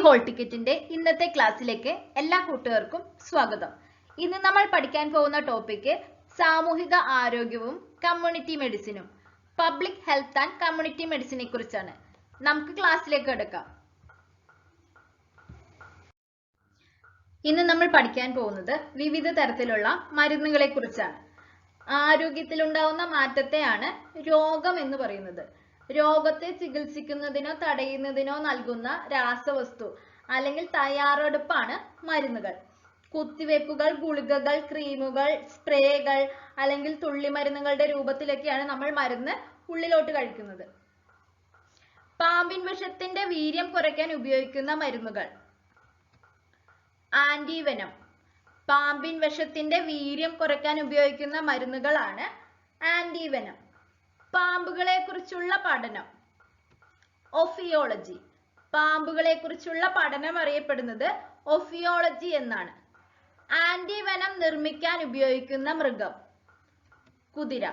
Whole ടിക്കറ്റിന്റെ ഇന്നത്തെ ക്ലാസ്സിലേക്ക് എല്ലാ കൂട്ടുകാർക്കും സ്വാഗതം. ഇന്ന് നമ്മൾ പഠിക്കാൻ പോകുന്ന ടോപ്പിക് സാമൂഹിക ആരോഗ്യവും കമ്മ്യൂണിറ്റി മെഡിസിനും, പബ്ലിക് ഹെൽത്ത് ആൻഡ് കമ്മ്യൂണിറ്റി മെഡിസിനെ കുറിച്ചാണ്. നമുക്ക് ക്ലാസ്സിലേക്ക് എടുക്കാം. ഇന്ന് നമ്മൾ പഠിക്കാൻ പോകുന്നത് വിവിധ തരത്തിലുള്ള മരുന്നുകളെ കുറിച്ചാണ്. ആരോഗ്യത്തിലുണ്ടാവുന്ന മാറ്റത്തെയാണ് രോഗം എന്ന് പറയുന്നത്. രോഗത്തെ ചികിത്സിക്കുന്നതിനോ തടയുന്നതിനോ നൽകുന്ന രാസവസ്തു അല്ലെങ്കിൽ തയ്യാറെടുപ്പാണ് മരുന്നുകൾ. കുത്തിവെപ്പുകൾ, ഗുളികകൾ, ക്രീമുകൾ, സ്പ്രേകൾ അല്ലെങ്കിൽ തുള്ളിമരുന്നുകളുടെ രൂപത്തിലൊക്കെയാണ് നമ്മൾ മരുന്ന് ഉള്ളിലോട്ട് കഴിക്കുന്നത്. പാമ്പിൻ വിഷത്തിന്റെ വീര്യം കുറയ്ക്കാൻ ഉപയോഗിക്കുന്ന മരുന്നുകൾ. ആന്റിവെനം. പാമ്പിൻ വിഷത്തിന്റെ വീര്യം കുറയ്ക്കാൻ ഉപയോഗിക്കുന്ന മരുന്നുകളാണ് ആന്റിവെനം. പാമ്പുകളെ കുറിച്ചുള്ള പഠനം. ഒഫിയോളജി. പാമ്പുകളെ കുറിച്ചുള്ള പഠനം അറിയപ്പെടുന്നത് ഒഫിയോളജി എന്നാണ്. ആന്റിവെനം നിർമ്മിക്കാൻ ഉപയോഗിക്കുന്ന മൃഗം. കുതിര.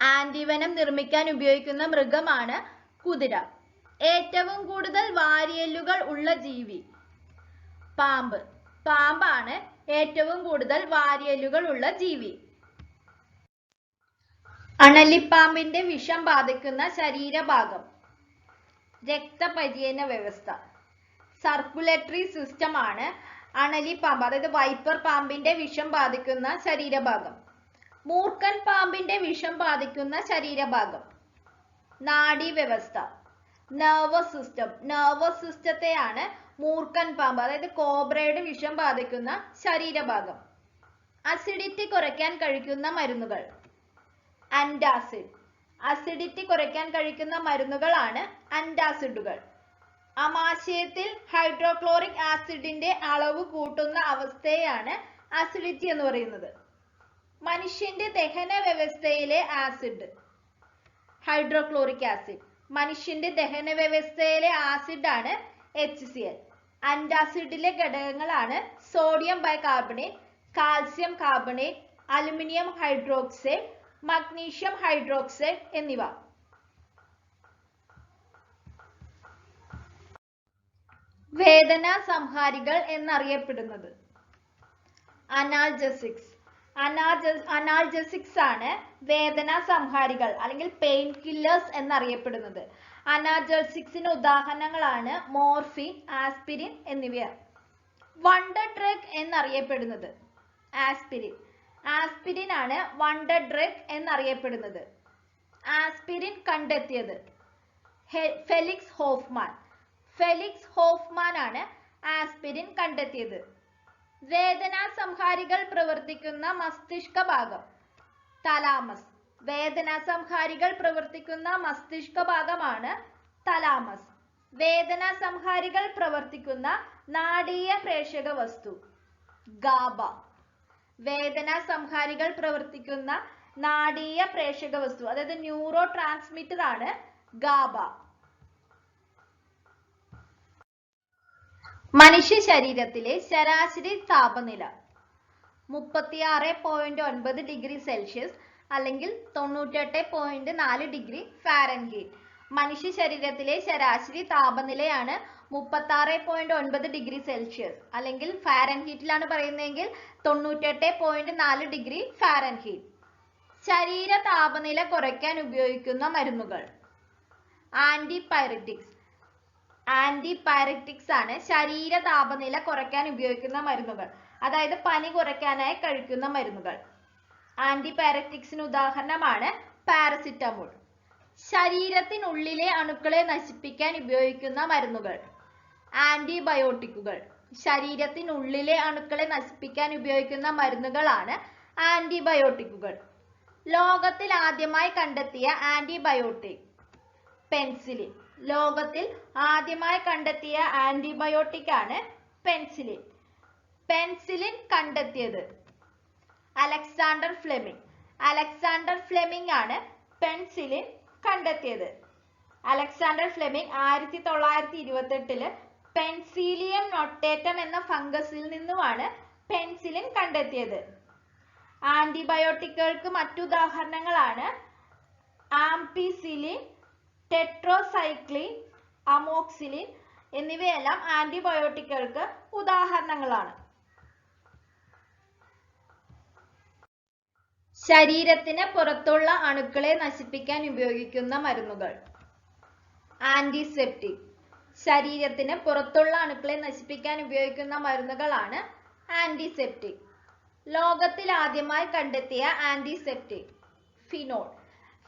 ആന്റിവെനം നിർമ്മിക്കാൻ ഉപയോഗിക്കുന്ന മൃഗമാണ് കുതിര. ഏറ്റവും കൂടുതൽ വാരിയെല്ലുകൾ ഉള്ള ജീവി. പാമ്പ്. പാമ്പാണ് ഏറ്റവും കൂടുതൽ വാരിയെല്ലുകൾ ഉള്ള ജീവി. അണലിപ്പാമ്പിന്റെ വിഷം ബാധിക്കുന്ന ശരീരഭാഗം. രക്തപര്യന വ്യവസ്ഥ. സർക്കുലേറ്ററി സിസ്റ്റം ആണ് അണലിപ്പാമ്പ്, അതായത് വൈപ്പർ പാമ്പിന്റെ വിഷം ബാധിക്കുന്ന ശരീരഭാഗം. മൂർഖൻ പാമ്പിന്റെ വിഷം ബാധിക്കുന്ന ശരീരഭാഗം. നാഡീവ്യവസ്ഥ. Nervous system. നെർവസ് സിസ്റ്റത്തെയാണ് മൂർഖൻ പാമ്പ്, അതായത് കോബ്രയുടെ വിഷം ബാധിക്കുന്ന ശരീരഭാഗം. അസിഡിറ്റി കുറയ്ക്കാൻ കഴിക്കുന്ന മരുന്നുകൾ. ആന്റാസിഡ്. അസിഡിറ്റി കുറയ്ക്കാൻ കഴിക്കുന്ന മരുന്നുകളാണ് ആന്റാസിഡുകൾ. ആമാശയത്തിൽ ഹൈഡ്രോക്ലോറിക് ആസിഡിന്റെ അളവ് കൂട്ടുന്ന അവസ്ഥയാണ് അസിഡിറ്റി എന്ന് പറയുന്നത്. മനുഷ്യന്റെ ദഹന വ്യവസ്ഥയിലെ ആസിഡ്. Hydrochloric acid. മനുഷ്യന്റെ ദഹന വ്യവസ്ഥയിലെ ആസിഡ് ആണ് HCl. ആന്റാസിഡിലെ ഘടകങ്ങളാണ് sodium bicarbonate, calcium carbonate, aluminium hydroxide, magnesium hydroxide എന്നിവ. വേദനാ സംഹാരികൾ എന്നറിയപ്പെടുന്നത്. അനാൽജസിക്സ്. അനാൽജസിക്സ് ആണ് വേദനാ സംഹാരികൾ അല്ലെങ്കിൽ പെയിൻ കില്ലേഴ്സ് എന്നറിയപ്പെടുന്നത്. അനാൽജസിക്സിന് ഉദാഹരണങ്ങളാണ് മോർഫിൻ, ആസ്പിരിൻ എന്നിവ. വണ്ടർ ഡ്രഗ് എന്നറിയപ്പെടുന്നത്. ആസ്പിരിൻ. ആസ്പിരിൻ ആണ് വണ്ടർ ഡ്രഗ് എന്നറിയപ്പെടുന്നത്. ആസ്പിരിൻ കണ്ടെത്തിയത് ഫെലിക്സ് ഹോഫ്മാൻ. ഫെലിക്സ് ഹോഫ്മാൻ ആണ് ആസ്പിരിൻ കണ്ടെത്തിയത്. വേദനാ സംഹാരികൾ പ്രവർത്തിക്കുന്ന മസ്തിഷ്ക ഭാഗം. തലാമസ്. വേദനാ സംഹാരികൾ പ്രവർത്തിക്കുന്ന മസ്തിഷ്ക ഭാഗമാണ് തലാമസ്. വേദനാ സംഹാരികൾ പ്രവർത്തിക്കുന്ന നാഡീയ പ്രേഷക വസ്തു. ഗാബ. വേദനാ സംഹാരികൾ പ്രവർത്തിക്കുന്ന നാഡീയ പ്രേഷക വസ്തു, അതായത് ന്യൂറോ ട്രാൻസ്മിറ്റർ ആണ് ഗാബ. മനുഷ്യ ശരീരത്തിലെ ശരാശരി താപനില 36.9 ഡിഗ്രി സെൽഷ്യസ് അല്ലെങ്കിൽ 98.4 ഡിഗ്രി ഫാരൻഹീറ്റ്. മനുഷ്യ ശരീരത്തിലെ ശരാശരി താപനിലയാണ് 36.9 ഡിഗ്രി സെൽഷ്യസ്, അല്ലെങ്കിൽ ഫാരൻഹീറ്റിലാണ് പറയുന്നതെങ്കിൽ 98.4 ഡിഗ്രി ഫാരൻഹീറ്റ്. ശരീര താപനില കുറയ്ക്കാൻ ഉപയോഗിക്കുന്ന മരുന്നുകൾ. ആന്റിപൈററ്റിക്സ്. ആന്റിപൈററ്റിക്സ് ആണ് ശരീര താപനില കുറയ്ക്കാൻ ഉപയോഗിക്കുന്ന മരുന്നുകൾ, അതായത് പനി കുറയ്ക്കാനായി കഴിക്കുന്ന മരുന്നുകൾ. ആന്റിപൈററ്റിക്സിന് ഉദാഹരണമാണ് പാരസിറ്റമോൾ. ശരീരത്തിനുള്ളിലെ അണുക്കളെ നശിപ്പിക്കാൻ ഉപയോഗിക്കുന്ന മരുന്നുകൾ. ആന്റിബയോട്ടിക്കുകൾ. ശരീരത്തിനുള്ളിലെ അണുക്കളെ നശിപ്പിക്കാൻ ഉപയോഗിക്കുന്ന മരുന്നുകളാണ് ആന്റിബയോട്ടിക്കുകൾ. ലോകത്തിൽ ആദ്യമായി കണ്ടെത്തിയ ആന്റിബയോട്ടിക് പെൻസിലിൻ. ലോകത്തിൽ ആദ്യമായി കണ്ടെത്തിയ ആന്റിബയോട്ടിക് ആണ് പെൻസിലിൻ. പെൻസിലിൻ കണ്ടെത്തിയത് അലക്സാണ്ടർ ഫ്ലെമിംഗ്. അലക്സാണ്ടർ ഫ്ലെമിംഗ് ആണ് പെൻസിലിൻ കണ്ടെത്തിയത്. അലക്സാണ്ടർ ഫ്ലെമിംഗ് 1928 പെൻസിലിയം നൊട്ടേറ്റം എന്ന ഫംഗസിൽ നിന്നുമാണ് പെൻസിലിൻ കണ്ടെത്തിയത്. ആന്റിബയോട്ടിക്കുകൾക്ക് മറ്റുദാഹരണങ്ങളാണ് ആംപിസിലിൻ, ടെട്രോസൈക്ലിൻ, അമോക്സിലിൻ, എന്നിവയെല്ലാം ആന്റിബയോട്ടിക്കുകൾക്ക് ഉദാഹരണങ്ങളാണ്. ശരീരത്തിന് പുറത്തുള്ള അണുക്കളെ നശിപ്പിക്കാൻ ഉപയോഗിക്കുന്ന മരുന്നുകൾ. ആന്റിസെപ്റ്റിക്. ശരീരത്തിന് പുറത്തുള്ള അണുക്കളെ നശിപ്പിക്കാൻ ഉപയോഗിക്കുന്ന മരുന്നുകളാണ് ആന്റിസെപ്റ്റിക്. ലോകത്തിൽ ആദ്യമായി കണ്ടെത്തിയ ആന്റിസെപ്റ്റിക് ഫിനോൾ.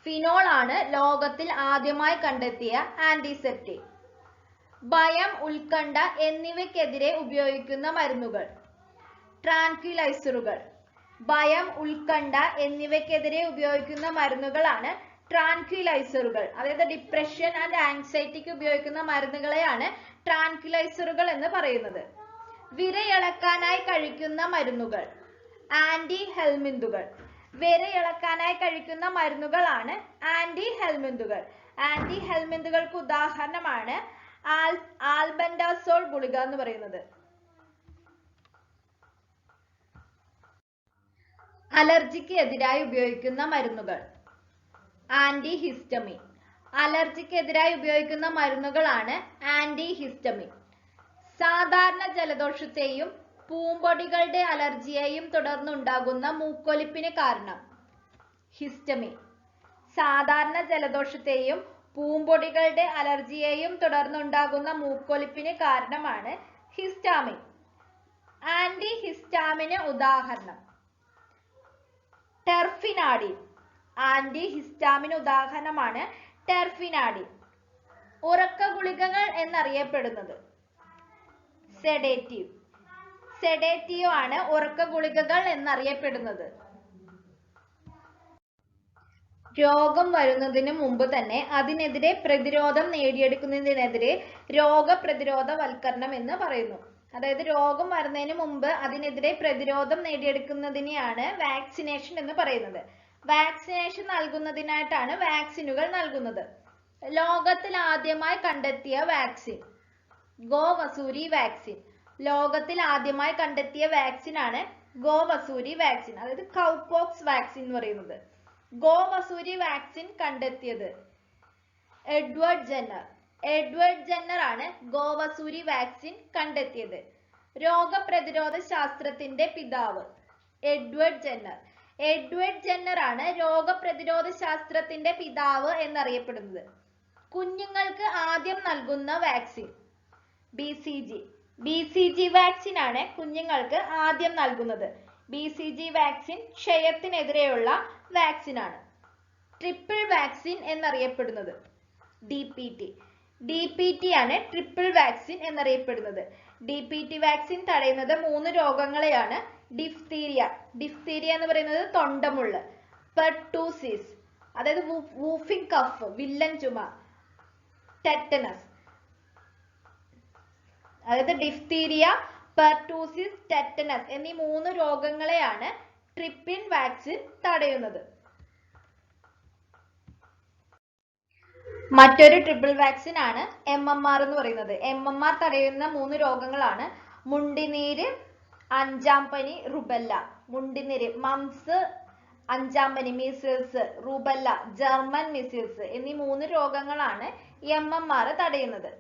ഫിനോൾ ആണ് ലോകത്തിൽ ആദ്യമായി കണ്ടെത്തിയ ആന്റിസെപ്റ്റിക്. ഭയം, ഉത്കണ്ഠ എന്നിവയ്ക്കെതിരെ ഉപയോഗിക്കുന്ന മരുന്നുകൾ. ട്രാൻക്വിലൈസറുകൾ. ഭയം, ഉത്കണ്ഠ എന്നിവയ്ക്കെതിരെ ഉപയോഗിക്കുന്ന മരുന്നുകളാണ് ട്രാൻക്വിലൈസറുകൾ. അതായത് ഡിപ്രഷൻ ആൻഡ് ആങ്സൈറ്റിക്ക് ഉപയോഗിക്കുന്ന മരുന്നുകളെയാണ് ട്രാൻക്വിലൈസറുകൾ എന്ന് പറയുന്നത്. വിരയിളക്കാനായി കഴിക്കുന്ന മരുന്നുകൾ. ആന്റി ഹെൽമിന്തുകൾ. വിരയിളക്കാനായി കഴിക്കുന്ന മരുന്നുകളാണ് ആന്റി ഹെൽമിന്തുകൾ. ആന്റി ഹെൽമിന്തുകൾക്ക് ഉദാഹരണമാണ് ആൽബൻഡാസോൾ ഗുളിക എന്ന് പറയുന്നത്. അലർജിക്ക് എതിരായി ഉപയോഗിക്കുന്ന മരുന്നുകൾ. ആന്റിഹിസ്റ്റമിൻ. അലർജിക്ക് എതിരായി ഉപയോഗിക്കുന്ന മരുന്നുകളാണ് ആന്റിഹിസ്റ്റമിൻ. സാധാരണ ജലദോഷത്തെയും പൂമ്പൊടികളുടെ അലർജിയെയും തുടർന്നുണ്ടാകുന്ന മൂക്കൊലിപ്പിന് കാരണം. ഹിസ്റ്റമിൻ. സാധാരണ ജലദോഷത്തെയും പൂമ്പൊടികളുടെ അലർജിയെയും തുടർന്നുണ്ടാകുന്ന മൂക്കൊലിപ്പിന് കാരണമാണ് ഹിസ്റ്റാമിൻ. ആന്റിഹിസ്റ്റാമിന് ഉദാഹരണം ടെർഫിനാഡിൻ. ആന്റിഹിസ്റ്റാമിന് ഉദാഹരണമാണ് ടെർഫിനാഡിൻ. ഉറക്ക ഗുളികകൾ എന്നറിയപ്പെടുന്നത്. സെഡേറ്റീവ്. സെഡേറ്റീവ് ആണ് ഉറക്ക ഗുളികകൾ എന്നറിയപ്പെടുന്നത്. രോഗം വരുന്നതിന് മുമ്പ് തന്നെ അതിനെതിരെ പ്രതിരോധം നേടിയെടുക്കുന്നതിനെതിരെ രോഗപ്രതിരോധവൽക്കരണം എന്ന് പറയുന്നു. അതായത് രോഗം വരുന്നതിന് മുമ്പ് അതിനെതിരെ പ്രതിരോധം നേടിയെടുക്കുന്നതിനെയാണ് വാക്സിനേഷൻ എന്ന് പറയുന്നത്. വാക്സിനേഷൻ നൽകുന്നതിനായിട്ടാണ് വാക്സിനുകൾ നൽകുന്നത്. ലോകത്തിൽ ആദ്യമായി കണ്ടെത്തിയ വാക്സിൻ ഗോവസൂരി വാക്സിൻ. ലോകത്തിൽ ആദ്യമായി കണ്ടെത്തിയ വാക്സിൻ ആണ് ഗോവസൂരി വാക്സിൻ. അതായത് കൗപോക്സ് വാക്സിൻ എന്ന് പറയുന്നത്. ഗോവസൂരി വാക്സിൻ കണ്ടെത്തിയത് എഡ്വേർഡ് ജെന്നർ. എഡ്വേർഡ് ജെന്നർ ആണ് ഗോവസൂരി വാക്സിൻ കണ്ടെത്തിയത്. രോഗപ്രതിരോധ ശാസ്ത്രത്തിന്റെ പിതാവ് എഡ്വേർഡ് ജെന്നർ. എഡ്വേർഡ് ജെന്നർ ആണ് രോഗപ്രതിരോധ ശാസ്ത്രത്തിന്റെ പിതാവ് എന്നറിയപ്പെടുന്നത്. കുഞ്ഞുങ്ങൾക്ക് ആദ്യം നൽകുന്ന വാക്സിൻ BCG. BCG വാക്സിൻ ആണ് കുഞ്ഞുങ്ങൾക്ക് ആദ്യം നൽകുന്നത്. BCG വാക്സിൻ ക്ഷയത്തിനെതിരെയുള്ള വാക്സിൻ ആണ്. ട്രിപ്പിൾ വാക്സിൻ എന്നറിയപ്പെടുന്നത് DPT. DPT ആണ് ട്രിപ്പിൾ വാക്സിൻ എന്നറിയപ്പെടുന്നത്. DPT വാക്സിൻ തടയുന്നത് 3 രോഗങ്ങളെയാണ്. ഡിഫ്തീരിയ. ഡിഫ്തീരിയ എന്ന് പറയുന്നത് തൊണ്ടമുള്ള്. പെർട്ടൂസിസ് അതായത് വൂഫിംഗ് കഫ് വില്ലൻ ചുമ. ടെറ്റനസ് അതായത് ഡിഫ്തീരിയ, പെർട്ടൂസിസ്, ടെറ്റനസ് എന്നീ 3 രോഗങ്ങളെയാണ് ട്രിപ്പിൾ വാക്സിൻ തടയുന്നത്. മറ്റൊരു ട്രിപ്പിൾ വാക്സിൻ ആണ് MMR എന്ന് പറയുന്നത്. MMR തടയുന്ന 3 രോഗങ്ങളാണ് മുണ്ടിനീര്, അഞ്ചാം പനി, റുബെല്ല. മുണ്ടിനീര് മംസ്, അഞ്ചാം പനി മീസിൽസ്, റുബെല്ല ജർമ്മൻ മീസിൽസ് എന്നീ 3 രോഗങ്ങളാണ് MMR തടയുന്നത്.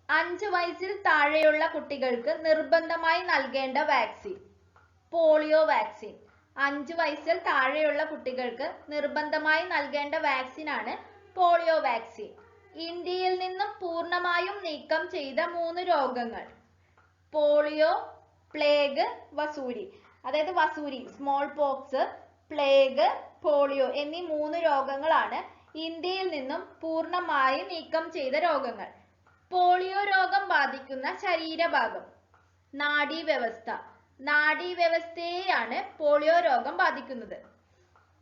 5 വയസ്സിൽ താഴെയുള്ള കുട്ടികൾക്ക് നിർബന്ധമായി നൽകേണ്ട വാക്സിൻ പോളിയോ വാക്സിൻ. 5 വയസ്സിൽ താഴെയുള്ള കുട്ടികൾക്ക് നിർബന്ധമായി നൽകേണ്ട വാക്സിൻ ആണ് പോളിയോ വാക്സിൻ. ഇന്ത്യയിൽ നിന്നും പൂർണ്ണമായും നീക്കം ചെയ്ത 3 രോഗങ്ങൾ പോളിയോ, പ്ലേഗ്, വസൂരി. അതായത് വസൂരി, സ്മോൾ പോക്സ്, പ്ലേഗ്, പോളിയോ എന്നീ 3 രോഗങ്ങളാണ് ഇന്ത്യയിൽ നിന്നും പൂർണ്ണമായും നീക്കം ചെയ്ത രോഗങ്ങൾ. പോളിയോ രോഗം ബാധിക്കുന്ന ശരീരഭാഗം നാഡീവ്യവസ്ഥ. നാഡീവ്യവസ്ഥയെയാണ് പോളിയോ രോഗം ബാധിക്കുന്നത്.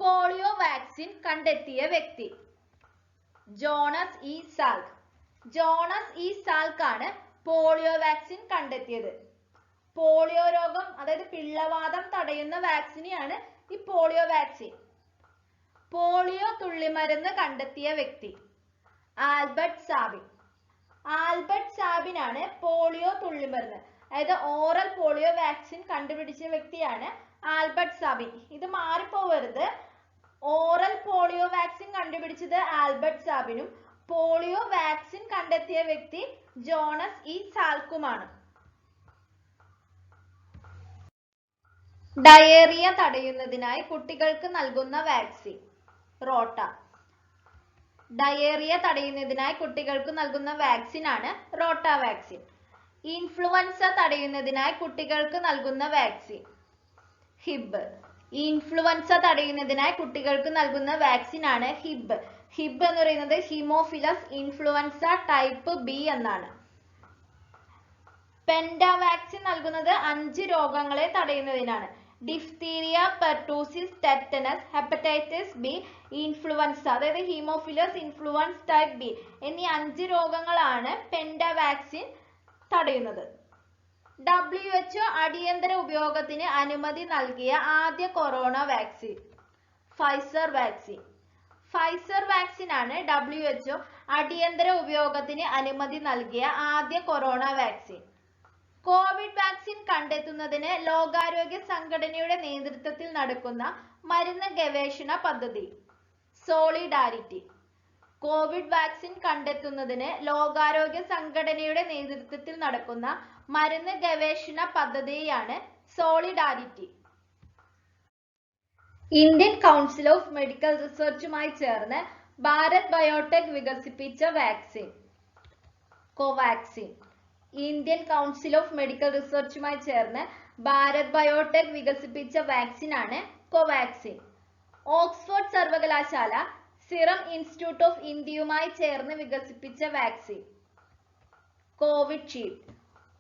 പോളിയോ വാക്സിൻ കണ്ടെത്തിയ വ്യക്തി Jones E Salk. Jones E Salk ആണ് പോളിയോ വാക്സിൻ കണ്ടെത്തിയത്. പോളിയോ രോഗം അതായത് പിള്ളവാതം തടയുന്ന വാക്സിനെയാണ് ഈ പോളിയോ വാക്സിൻ. പോളിയോ തുള്ളിമരുന്ന് കണ്ടെത്തിയ വ്യക്തി ആൽബർട്ട് സാബിൻ. ആൽബർട്ട് സാബിൻ ആണ് പോളിയോ തുള്ളിമരുന്ന് അതായത് ഓറൽ പോളിയോ വാക്സിൻ കണ്ടുപിടിച്ച വ്യക്തിയാണ് ആൽബർട്ട് സാബിൻ. ഇത് മാറിപ്പോവരുത്. ഓറൽ പോളിയോ വാക്സിൻ കണ്ടുപിടിച്ചത് ആൽബർട്ട് സാബിനും പോളിയോ വാക്സിൻ കണ്ടെത്തിയ വ്യക്തി ജോണസ് ഇ സാൽക്കുമാണ്. ഡയേറിയ തടയുന്നതിനായി കുട്ടികൾക്ക് നൽകുന്ന വാക്സിൻ റോട്ട. ഡയേറിയ തടയുന്നതിനായി കുട്ടികൾക്ക് നൽകുന്ന വാക്സിൻ ആണ് റോട്ട വാക്സിൻ. ഇൻഫ്ലുവൻസ തടയുന്നതിനായി കുട്ടികൾക്ക് നൽകുന്ന വാക്സിൻ ഹിബ്. ഇൻഫ്ലുവൻസ തടയുന്നതിനായി കുട്ടികൾക്ക് നൽകുന്ന വാക്സിൻ ആണ് ഹിബ്. ഹിബ് എന്ന് പറയുന്നത് ഹിമോഫിലസ് ഇൻഫ്ലുവൻസ ടൈപ്പ് ബി എന്നാണ്. പെൻഡ വാക്സിൻ നൽകുന്നത് 5 രോഗങ്ങളെ തടയുന്നതിനാണ്. Diphtheria, pertussis, tetanus, hepatitis B, influenza അതായത് ഹീമോഫിലസ് ഇൻഫ്ലുവൻസ് ടൈപ്പ് ബി എന്നീ 5 രോഗങ്ങളാണ് പെൻഡ വാക്സിൻ തടയുന്നത്. WHO അടിയന്തര ഉപയോഗത്തിന് അനുമതി നൽകിയ ആദ്യ corona vaccine Pfizer vaccine. Pfizer vaccine ആണ് WHO അടിയന്തര ഉപയോഗത്തിന് അനുമതി നൽകിയ ആദ്യ കൊറോണ വാക്സിൻ. കോവിഡ് വാക്സിൻ കണ്ടെത്തുന്നതിന് ലോകാരോഗ്യ സംഘടനയുടെ നേതൃത്വത്തിൽ നടക്കുന്ന മരുന്ന് ഗവേഷണ പദ്ധതി സോളിഡാരിറ്റി. കോവിഡ് വാക്സിൻ കണ്ടെത്തുന്നതിന് ലോകാരോഗ്യ സംഘടനയുടെ നേതൃത്വത്തിൽ നടക്കുന്ന മരുന്ന് ഗവേഷണ പദ്ധതിയാണ് solidarity. Indian council of medical റിസർച്ചുമായി ചേർന്ന് ഭാരത് ബയോടെക് വികസിപ്പിച്ച vaccine Covaxin. Indian council of medical റിസർച്ചുമായി ചേർന്ന് ഭാരത് ബയോടെക് വികസിപ്പിച്ച വാക്സിൻ ആണ് കോവാക്സിൻ. ഓക്സ്ഫോർഡ് സർവകലാശാല സിറം ഇൻസ്റ്റിറ്റ്യൂട്ട് ഓഫ് ഇന്ത്യയുമായി ചേർന്ന് വികസിപ്പിച്ച വാക്സിൻ കോവിഷീൽഡ്.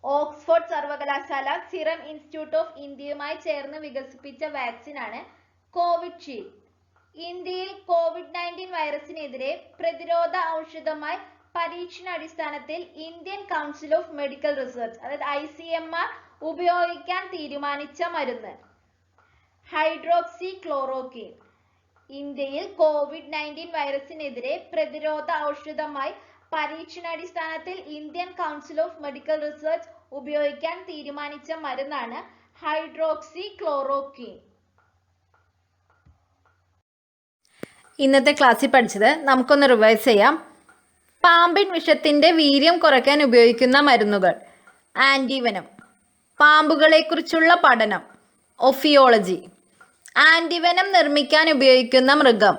ഓക്സ്ഫോർഡ് സർവകലാശാല സിറം ഇൻസ്റ്റിറ്റ്യൂട്ട് ഓഫ് ഇന്ത്യയുമായി ചേർന്ന് വികസിപ്പിച്ച വാക്സിൻ ആണ് കോവിഷീൽഡ്. ഇന്ത്യയിൽ COVID-19 വൈറസിനെതിരെ പ്രതിരോധ ഔഷധമായി പരീക്ഷണാടിസ്ഥാനത്തിൽ Indian council of medical research അതായത് ICMR ഉപയോഗിക്കാൻ തീരുമാനിച്ച മരുന്ന് ഹൈഡ്രോക്സി ക്ലോറോക്വീൻ. ഇന്ത്യയിൽ COVID-19 വൈറസിനെതിരെ പ്രതിരോധ ഔഷധമായി പരീക്ഷണാടിസ്ഥാനത്തിൽ Indian council of medical research ഉപയോഗിക്കാൻ തീരുമാനിച്ച മരുന്നാണ് ഹൈഡ്രോക്സി ക്ലോറോക്വീൻ. ഇന്നത്തെ ക്ലാസ്സിൽ പഠിച്ചത് നമുക്കൊന്ന് റിവൈസ് ചെയ്യാം. പാമ്പിൻ വിഷത്തിന്റെ വീര്യം കുറയ്ക്കാൻ ഉപയോഗിക്കുന്ന മരുന്നുകൾ ആന്റിവെനം. പാമ്പുകളെക്കുറിച്ചുള്ള പഠനം ഒഫിയോളജി. ആന്റിവെനം നിർമ്മിക്കാൻ ഉപയോഗിക്കുന്ന മൃഗം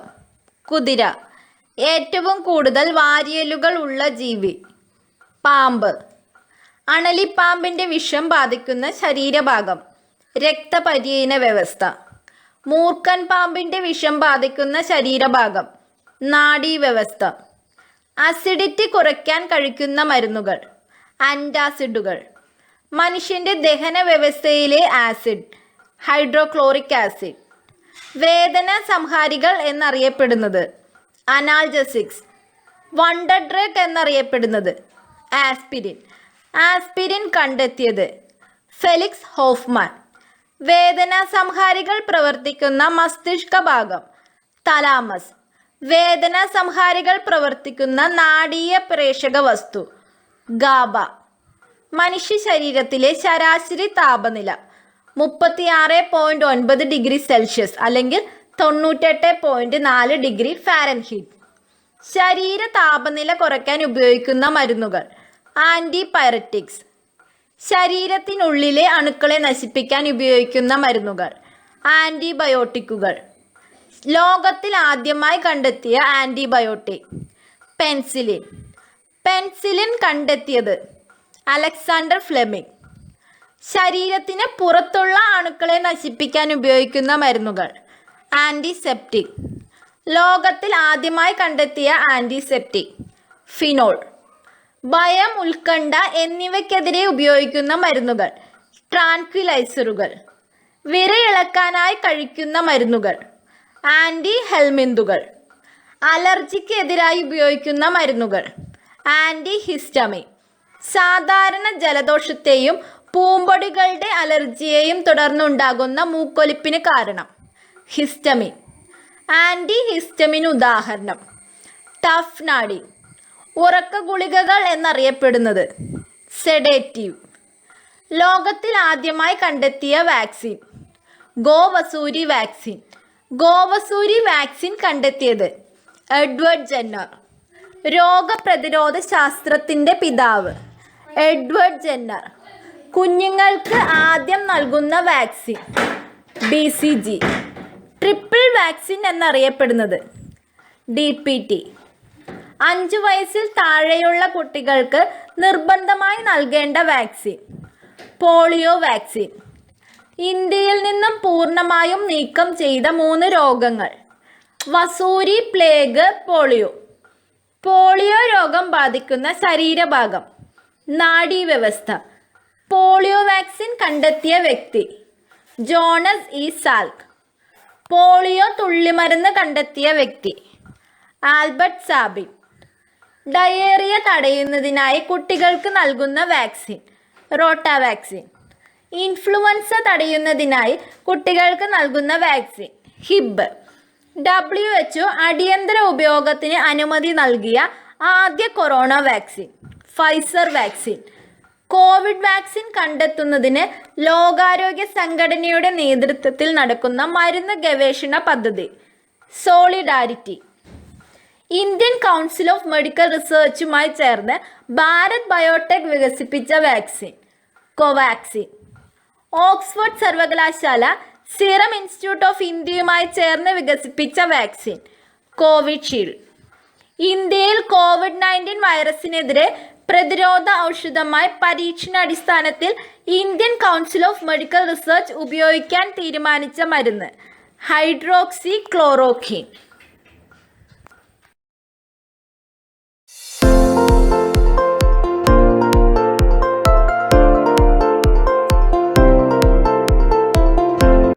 കുതിര. ഏറ്റവും കൂടുതൽ വാരിയലുകൾ ഉള്ള ജീവി പാമ്പ്. അണലിപ്പാമ്പിന്റെ വിഷം ബാധിക്കുന്ന ശരീരഭാഗം രക്തപര്യന വ്യവസ്ഥ. മൂർഖൻ പാമ്പിന്റെ വിഷം ബാധിക്കുന്ന ശരീരഭാഗം നാഡീവ്യവസ്ഥ. അസിഡിറ്റി കുറയ്ക്കാൻ കഴിക്കുന്ന മരുന്നുകൾ ആന്റാസിഡുകൾ. മനുഷ്യന്റെ ദഹന വ്യവസ്ഥയിലെ ആസിഡ് ഹൈഡ്രോക്ലോറിക് ആസിഡ്. വേദന സംഹാരികൾ എന്നറിയപ്പെടുന്നത് അനാൽജസിക്സ്. വണ്ടർ ഡ്രഗ് എന്നറിയപ്പെടുന്നത് ആസ്പിരിൻ. ആസ്പിരിൻ കണ്ടെത്തിയത് ഫെലിക്സ് ഹോഫ്മാൻ. വേദന സംഹാരികൾ പ്രവർത്തിക്കുന്ന മസ്തിഷ്ക ഭാഗം തലാമസ്. വേദന സംഹാരികൾ പ്രവർത്തിക്കുന്ന നാഡീയ പ്രേഷക വസ്തു ഗാബ. മനുഷ്യ ശരീരത്തിലെ ശരാശരി താപനില 36.9 ഡിഗ്രി സെൽഷ്യസ് അല്ലെങ്കിൽ 98.4 ഡിഗ്രി ഫാരൻഹീറ്റ്. ശരീര താപനില കുറയ്ക്കാൻ ഉപയോഗിക്കുന്ന മരുന്നുകൾ ആന്റിപൈററ്റിക്സ്. ശരീരത്തിനുള്ളിലെ അണുക്കളെ നശിപ്പിക്കാൻ ഉപയോഗിക്കുന്ന മരുന്നുകൾ ആന്റിബയോട്ടിക്കുകൾ. ലോകത്തിൽ ആദ്യമായി കണ്ടെത്തിയ ആന്റിബയോട്ടിക് പെൻസിലിൻ. പെൻസിലിൻ കണ്ടെത്തിയത് അലക്സാണ്ടർ ഫ്ലെമിംഗ്. ശരീരത്തിന് പുറത്തുള്ള അണുക്കളെ നശിപ്പിക്കാൻ ഉപയോഗിക്കുന്ന മരുന്നുകൾ ആന്റിസെപ്റ്റിക്. ലോകത്തിൽ ആദ്യമായി കണ്ടെത്തിയ ആന്റിസെപ്റ്റിക് ഫിനോൾ. ഭയം, ഉത്കണ്ഠ എന്നിവയ്ക്കെതിരെ ഉപയോഗിക്കുന്ന മരുന്നുകൾ ട്രാൻക്വിലൈസറുകൾ. വിരയിളക്കാനായി കഴിക്കുന്ന മരുന്നുകൾ ആന്റി ഹെൽമിന്തുകൾ. അലർജിക്ക് എതിരായി ഉപയോഗിക്കുന്ന മരുന്നുകൾ ആന്റി ഹിസ്റ്റമിൻ. സാധാരണ ജലദോഷത്തെയും പൂമ്പൊടികളുടെ അലർജിയെയും തുടർന്നുണ്ടാകുന്ന മൂക്കൊലിപ്പിന് കാരണം ഹിസ്റ്റമിൻ. ആന്റി ഹിസ്റ്റമിൻ ഉദാഹരണം ടഫ്നാഡി. ഉറക്ക ഗുളികകൾ എന്നറിയപ്പെടുന്നത് സെഡേറ്റീവ്. ലോകത്തിൽ ആദ്യമായി കണ്ടെത്തിയ വാക്സിൻ ഗോവസൂരി വാക്സിൻ. ഗോവസൂരി വാക്സിൻ കണ്ടെത്തിയത് എഡ്വേർഡ് ജെന്നർ. രോഗപ്രതിരോധ ശാസ്ത്രത്തിൻ്റെ പിതാവ് എഡ്വേർഡ് ജെന്നർ. കുഞ്ഞുങ്ങൾക്ക് ആദ്യം നൽകുന്ന വാക്സിൻ BCG. ട്രിപ്പിൾ വാക്സിൻ എന്നറിയപ്പെടുന്നത് DPT. 5 വയസ്സിൽ താഴെയുള്ള കുട്ടികൾക്ക് നിർബന്ധമായി നൽകേണ്ട വാക്സിൻ പോളിയോ വാക്സിൻ. ഇന്ത്യയിൽ നിന്നും പൂർണ്ണമായും നീക്കം ചെയ്ത 3 രോഗങ്ങൾ വസൂരി, പ്ലേഗ്, പോളിയോ. പോളിയോ രോഗം ബാധിക്കുന്ന ശരീരഭാഗം നാഡീവ്യവസ്ഥ. പോളിയോ വാക്സിൻ കണ്ടെത്തിയ വ്യക്തി ജോണസ് E. സാൽക്ക്. പോളിയോ തുള്ളിമരുന്ന് കണ്ടെത്തിയ വ്യക്തി ആൽബർട്ട് സാബിൻ. ഡയേറിയ തടയുന്നതിനായി കുട്ടികൾക്ക് നൽകുന്ന വാക്സിൻ റോട്ടാ വാക്സിൻ. ഇൻഫ്ലുവൻസ തടയുന്നതിനായി കുട്ടികൾക്ക് നൽകുന്ന വാക്സിൻ ഹിബ്. WHO അടിയന്തര ഉപയോഗത്തിന് അനുമതി നൽകിയ ആദ്യ corona vaccine Pfizer vaccine. Covid vaccine കണ്ടെത്തുന്നതിന് ലോകാരോഗ്യ സംഘടനയുടെ നേതൃത്വത്തിൽ നടക്കുന്ന മരുന്ന് ഗവേഷണ പദ്ധതി solidarity. Indian council of medical റിസർച്ചുമായി ചേർന്ന് ഭാരത് ബയോടെക് വികസിപ്പിച്ച വാക്സിൻ കോവാക്സിൻ. ഓക്സ്ഫോർഡ് സർവകലാശാല സീറം ഇൻസ്റ്റിറ്റ്യൂട്ട് ഓഫ് ഇന്ത്യയുമായി ചേർന്ന് വികസിപ്പിച്ച വാക്സിൻ കോവിഷീൽഡ്. ഇന്ത്യയിൽ COVID-19 വൈറസിനെതിരെ പ്രതിരോധ ഔഷധമായി പരീക്ഷണാടിസ്ഥാനത്തിൽ Indian council of medical research ഉപയോഗിക്കാൻ തീരുമാനിച്ച മരുന്ന് ഹൈഡ്രോക്സി ക്ലോറോക്വിൻ.